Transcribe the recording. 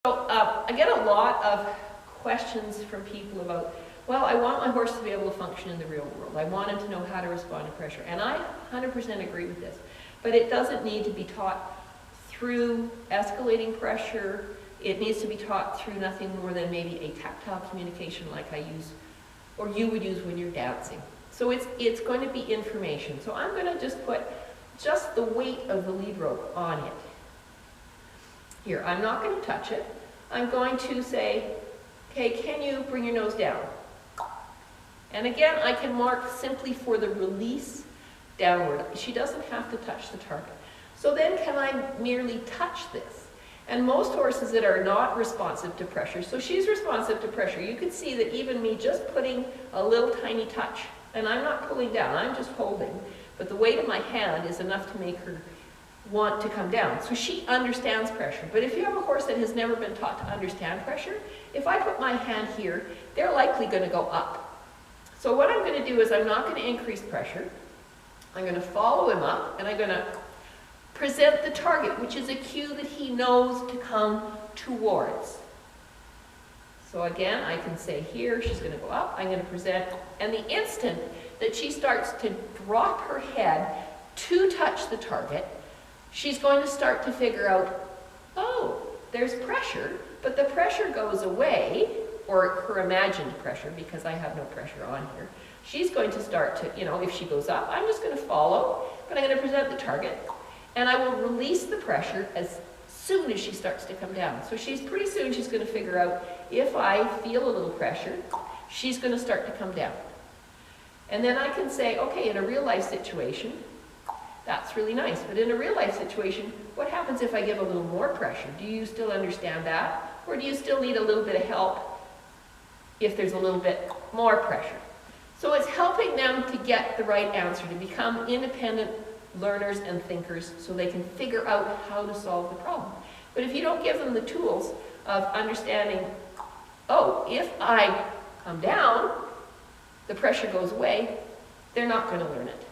So I get a lot of questions from people about, well, I want my horse to be able to function in the real world. I want him to know how to respond to pressure. And I 100% agree with this. But it doesn't need to be taught through escalating pressure. It needs to be taught through nothing more than maybe a tactile communication like I use, or you would use when you're dancing. So it's going to be information. So I'm going to just put just the weight of the lead rope on it. Here, I'm not going to touch it. I'm going to say, okay, can you bring your nose down? And again, I can mark simply for the release downward. She doesn't have to touch the target. So then can I merely touch this? And most horses that are not responsive to pressure, so she's responsive to pressure. You can see that even me just putting a little tiny touch, and I'm not pulling down, I'm just holding, but the weight of my hand is enough to make her want to come down. So she understands pressure. But if you have a horse that has never been taught to understand pressure, if I put my hand here, they're likely going to go up. So what I'm going to do is I'm not going to increase pressure. I'm going to follow him up, and I'm going to present the target, which is a cue that he knows to come towards. So again, I can say here, she's going to go up, I'm going to present, and the instant that she starts to drop her head to touch the target, she's going to start to figure out, oh, there's pressure, but the pressure goes away, or her imagined pressure, because I have no pressure on here. She's going to start to, if she goes up, I'm just going to follow, but I'm going to present the target, and I will release the pressure as soon as she starts to come down. So pretty soon she's going to figure out, if I feel a little pressure, she's going to start to come down. And then I can say, okay, in a real life situation, that's really nice. But in a real life situation, what happens if I give a little more pressure? Do you still understand that? Or do you still need a little bit of help if there's a little bit more pressure? So it's helping them to get the right answer, to become independent learners and thinkers so they can figure out how to solve the problem. But if you don't give them the tools of understanding, oh, if I come down, the pressure goes away, they're not going to learn it.